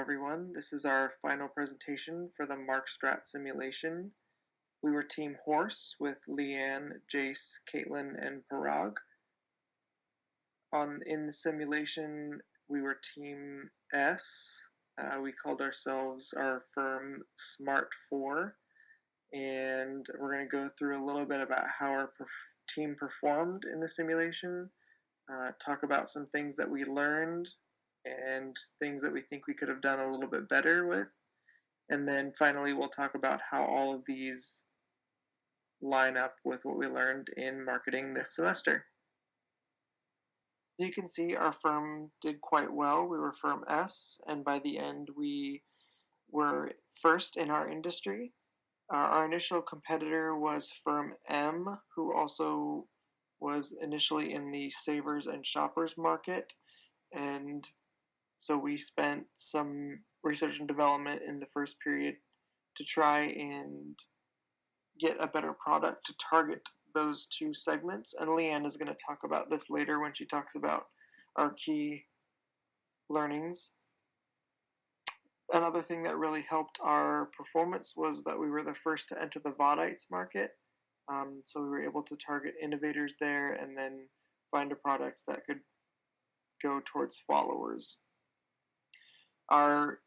everyone. This is our final presentation for the Markstrat simulation. We were Team Horse with Leanne, Jace, Katelyn, and Parag. In the simulation, we were Team S. We called ourselves our firm Smart 4. And we're going to go through a little bit about how our team performed in the simulation, talk about some things that we learned, and things that we think we could have done a little bit better with. And then finally, we'll talk about how all of these line up with what we learned in marketing this semester. As you can see, our firm did quite well. We were firm S, and by the end, we were first in our industry. Our initial competitor was firm M, who also was initially in the savers and shoppers market, and so we spent some research and development in the first period to try and get a better product to target those two segments. And Leanne is going to talk about this later when she talks about our key learnings. Another thing that really helped our performance was that we were the first to enter the Vaudites market. So we were able to target innovators there and then find a product that could go towards followers. Our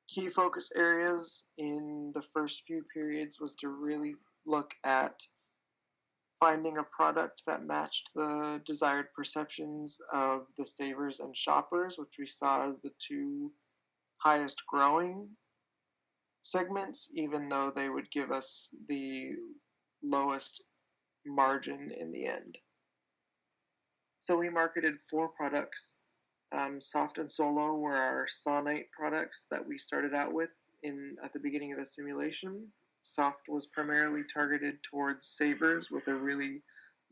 key focus areas in the first few periods was to really look at finding a product that matched the desired perceptions of the savers and shoppers, which we saw as the two highest growing segments, even though they would give us the lowest margin in the end. So we marketed 4 products. Soft and Solo were our Sonite products that we started out with at the beginning of the simulation. Soft was primarily targeted towards savers with a really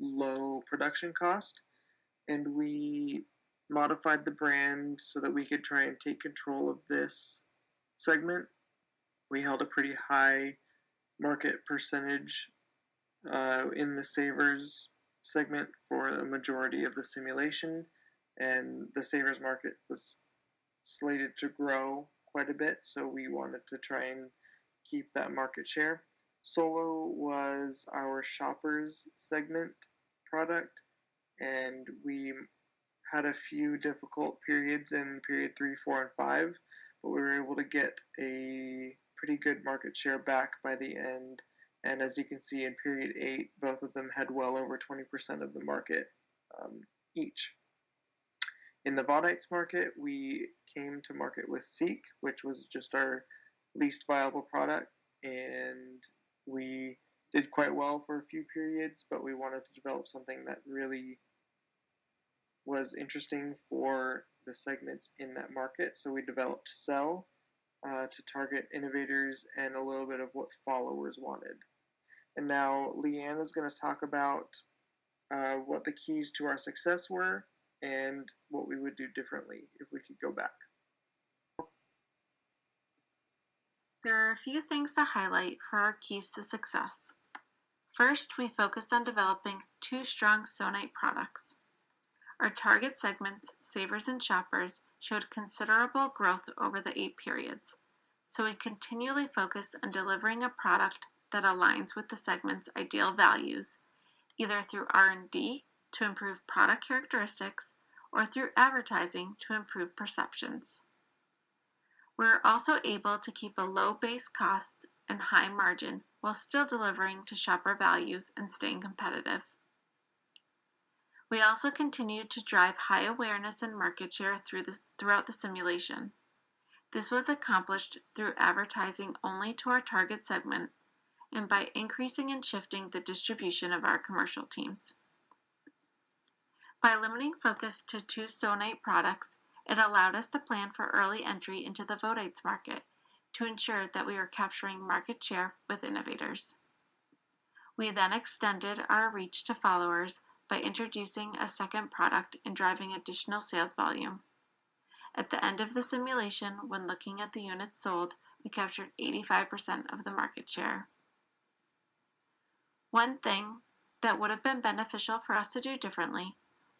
low production cost, and we modified the brand so that we could try and take control of this segment. We held a pretty high market percentage in the savers segment for the majority of the simulation, and the savers market was slated to grow quite a bit, so we wanted to try and keep that market share. Solo was our shoppers segment product, and we had a few difficult periods in period 3, 4, and 5, but we were able to get a pretty good market share back by the end. And as you can see in period 8, both of them had well over 20% of the market each. In the Vaudites market, we came to market with Seek, which was just our least viable product, and we did quite well for a few periods, but we wanted to develop something that really was interesting for the segments in that market, so we developed Sell to target innovators and a little bit of what followers wanted. And now Leanne is going to talk about what the keys to our success were and what we would do differently if we could go back. There are a few things to highlight for our keys to success. First, we focused on developing 2 strong Sonite products. Our target segments, savers and shoppers, showed considerable growth over the 8 periods, so we continually focused on delivering a product that aligns with the segment's ideal values, either through R&D to improve product characteristics or through advertising to improve perceptions. We were also able to keep a low base cost and high margin while still delivering to shopper values and staying competitive. We also continued to drive high awareness and market share throughout the simulation. This was accomplished through advertising only to our target segment and by increasing and shifting the distribution of our commercial teams. By limiting focus to 2 Sonite products, it allowed us to plan for early entry into the Vaudites market to ensure that we were capturing market share with innovators. We then extended our reach to followers by introducing a second product and driving additional sales volume. At the end of the simulation, when looking at the units sold, we captured 85% of the market share. One thing that would have been beneficial for us to do differently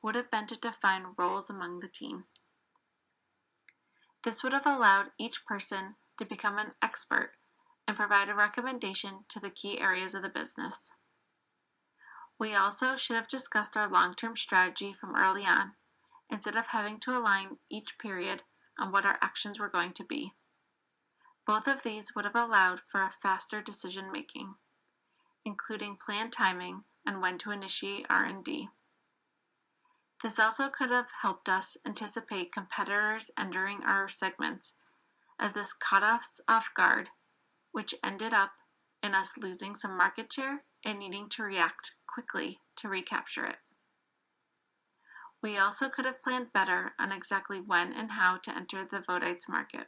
would have been to define roles among the team. This would have allowed each person to become an expert and provide a recommendation to the key areas of the business. We also should have discussed our long-term strategy from early on, instead of having to align each period on what our actions were going to be. Both of these would have allowed for a faster decision making, including planned timing and when to initiate R&D. This also could have helped us anticipate competitors entering our segments, as this caught us off guard, which ended up in us losing some market share and needing to react quickly to recapture it. We also could have planned better on exactly when and how to enter the Vodites market.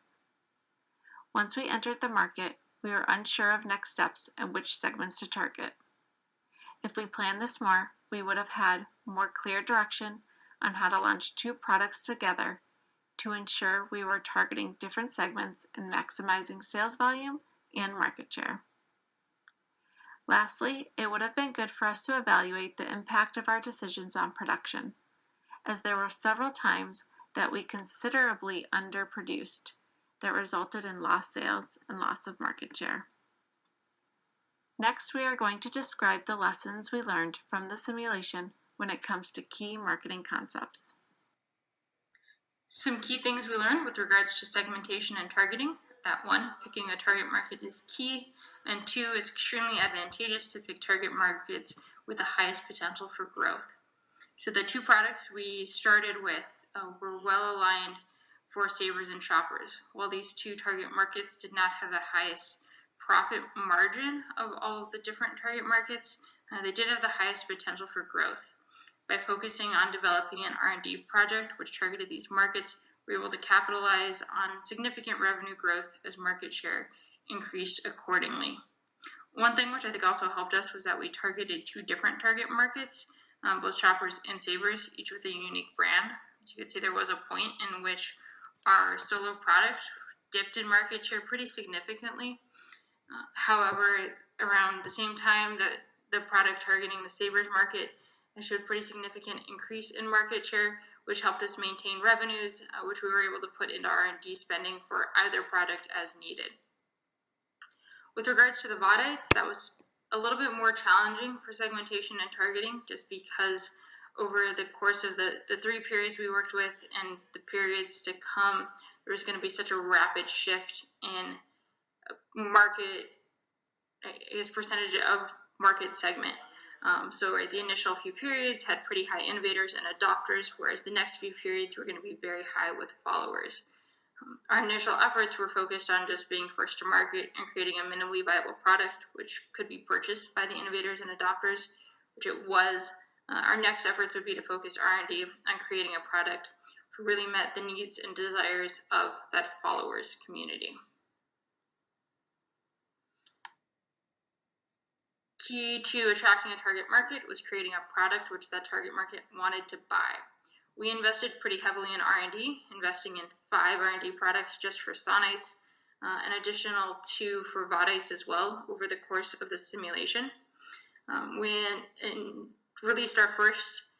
Once we entered the market, we were unsure of next steps and which segments to target. If we planned this more, we would have had more clear direction on how to launch two products together to ensure we were targeting different segments and maximizing sales volume and market share. Lastly, it would have been good for us to evaluate the impact of our decisions on production, as there were several times that we considerably underproduced that resulted in lost sales and loss of market share. Next, we are going to describe the lessons we learned from the simulation when it comes to key marketing concepts. Some key things we learned with regards to segmentation and targeting: that 1, picking a target market is key, and 2, it's extremely advantageous to pick target markets with the highest potential for growth. So the two products we started with were well aligned for savers and shoppers. While these two target markets did not have the highest profit margin of all of the different target markets, they did have the highest potential for growth. By focusing on developing an R&D project which targeted these markets, we were able to capitalize on significant revenue growth as market share increased accordingly. One thing which I think also helped us was that we targeted two different target markets, both shoppers and savers, each with a unique brand. So you could see there was a point in which our solo product dipped in market share pretty significantly. However, around the same time that the product targeting the savers market showed pretty significant increase in market share, which helped us maintain revenues, which we were able to put into R&D spending for either product as needed. With regards to the Vodites, that was a little bit more challenging for segmentation and targeting, just because over the course of the 3 periods we worked with and the periods to come, there was going to be such a rapid shift in market, percentage of market segment. So the initial few periods had pretty high innovators and adopters, whereas the next few periods were going to be very high with followers. Our initial efforts were focused on just being first to market and creating a minimally viable product which could be purchased by the innovators and adopters, which it was. Our next efforts would be to focus R&D on creating a product that really met the needs and desires of that followers community. Key to attracting a target market was creating a product which that target market wanted to buy. We invested pretty heavily in R&D, investing in 5 R&D products just for Sonites, an additional 2 for Vodites as well over the course of the simulation. We released our first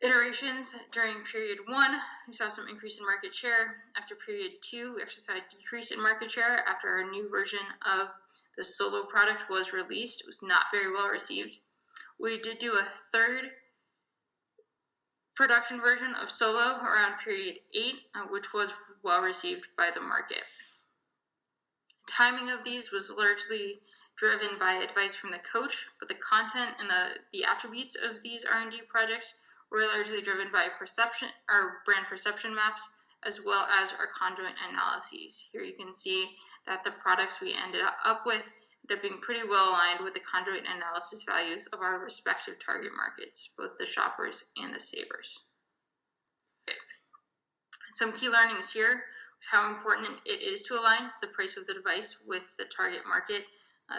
iterations during period 1. We saw some increase in market share. After period 2, we actually saw a decrease in market share after our new version of the solo product was released. It was not very well received. We did do a third production version of solo around period 8, which was well received by the market. Timing of these was largely driven by advice from the coach, but the content and the attributes of these R&D projects were largely driven by perception, our brand perception maps, as well as our conjoint analyses. Here you can see that the products we ended up with ended up being pretty well aligned with the conjoint analysis values of our respective target markets, both the shoppers and the savers. Some key learnings here is how important it is to align the price of the device with the target market.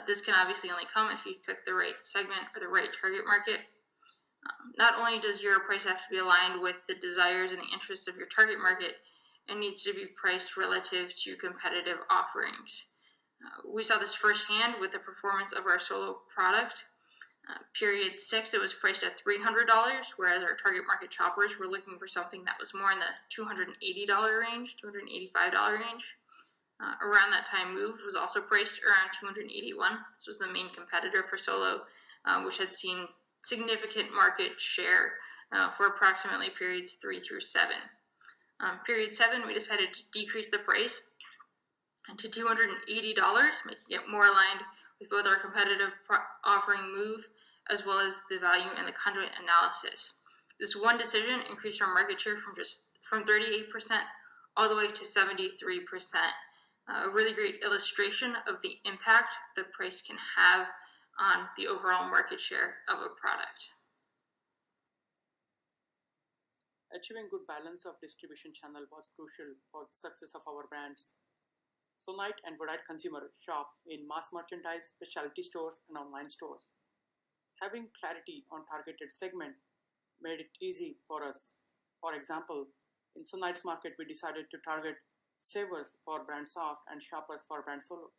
This can obviously only come if you pick the right segment or the right target market. Not only does your price have to be aligned with the desires and the interests of your target market, it needs to be priced relative to competitive offerings. We saw this firsthand with the performance of our solo product. Period 6, it was priced at $300, whereas our target market shoppers were looking for something that was more in the $280 range, $285 range. Around that time, Move was also priced around $281. This was the main competitor for Solo, which had seen significant market share for approximately periods 3 through 7. Period 7, we decided to decrease the price to $280, making it more aligned with both our competitive offering Move as well as the value in the conjoint analysis. This one decision increased our market share from 38% all the way to 73%. A really great illustration of the impact the price can have on the overall market share of a product. Achieving good balance of distribution channel was crucial for the success of our brands. Sonite and Vodite consumer shop in mass merchandise, specialty stores, and online stores. Having clarity on targeted segment made it easy for us. For example, in Sonite's market, we decided to target savers for brand Soft and shoppers for brand Solo.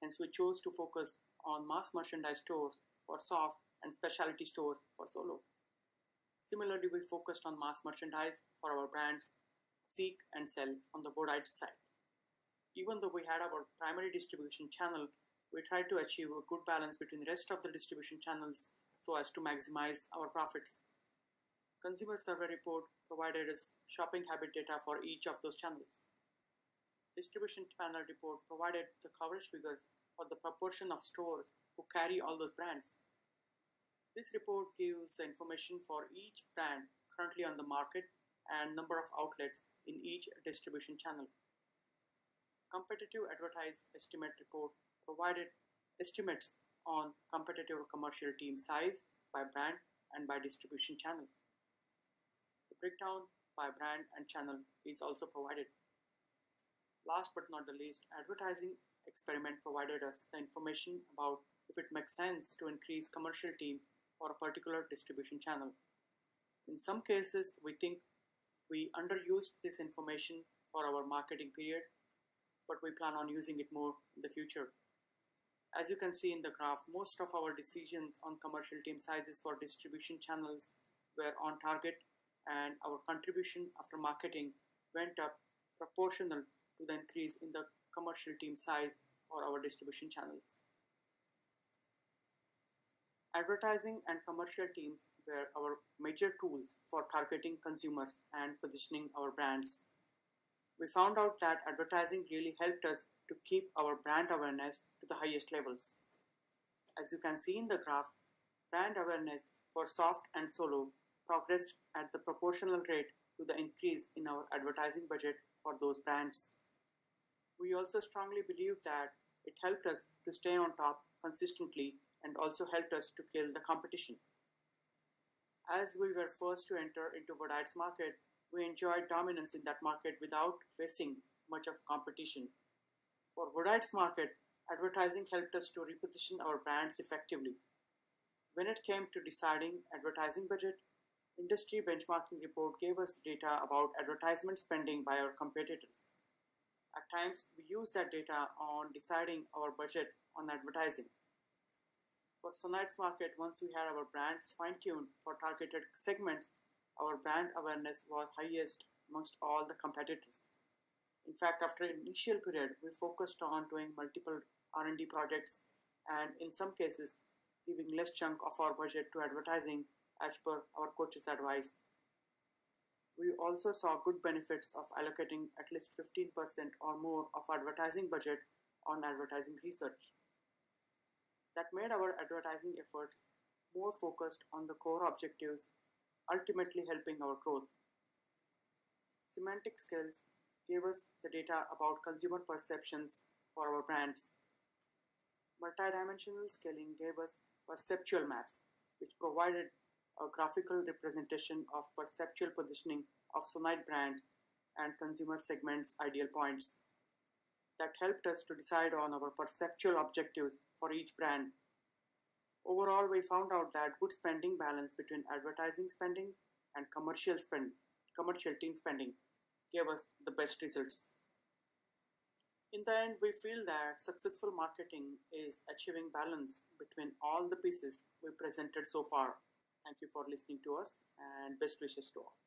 Hence, we chose to focus on mass merchandise stores for Soft and specialty stores for Solo. Similarly, we focused on mass merchandise for our brands Seek and Sell on the Vodite side. Even though we had our primary distribution channel, we tried to achieve a good balance between the rest of the distribution channels so as to maximize our profits. Consumer survey report provided us shopping habit data for each of those channels. Distribution panel report provided the coverage figures for the proportion of stores who carry all those brands. This report gives the information for each brand currently on the market and number of outlets in each distribution channel. Competitive Advertise Estimate report provided estimates on competitive commercial team size by brand and by distribution channel. The breakdown by brand and channel is also provided. Last but not the least, Advertising Experiment provided us the information about if it makes sense to increase commercial team for a particular distribution channel. In some cases, we think we underused this information for our marketing period, but we plan on using it more in the future. As you can see in the graph, most of our decisions on commercial team sizes for distribution channels were on target, and our contribution after marketing went up proportional to the increase in the commercial team size for our distribution channels. Advertising and commercial teams were our major tools for targeting consumers and positioning our brands. We found out that advertising really helped us to keep our brand awareness to the highest levels. As you can see in the graph, brand awareness for Soft and Solo progressed at the proportional rate to the increase in our advertising budget for those brands. We also strongly believe that it helped us to stay on top consistently and also helped us to kill the competition. As we were first to enter into Vodite's market, we enjoyed dominance in that market without facing much of competition. For Vodite's market, advertising helped us to reposition our brands effectively. When it came to deciding advertising budget, industry benchmarking report gave us data about advertisement spending by our competitors. At times, we used that data on deciding our budget on advertising. For Sonite's market, once we had our brands fine-tuned for targeted segments, our brand awareness was highest amongst all the competitors. In fact, after an initial period, we focused on doing multiple R&D projects and in some cases, giving less chunk of our budget to advertising as per our coach's advice. We also saw good benefits of allocating at least 15% or more of advertising budget on advertising research. That made our advertising efforts more focused on the core objectives, ultimately helping our growth. Semantic skills gave us the data about consumer perceptions for our brands. Multidimensional scaling gave us perceptual maps, which provided a graphical representation of perceptual positioning of Sonite brands and consumer segments' ideal points. That helped us to decide on our perceptual objectives for each brand. Overall, we found out that good spending balance between advertising spending and commercial team spending gave us the best results. In the end, we feel that successful marketing is achieving balance between all the pieces we presented so far. Thank you for listening to us and best wishes to all.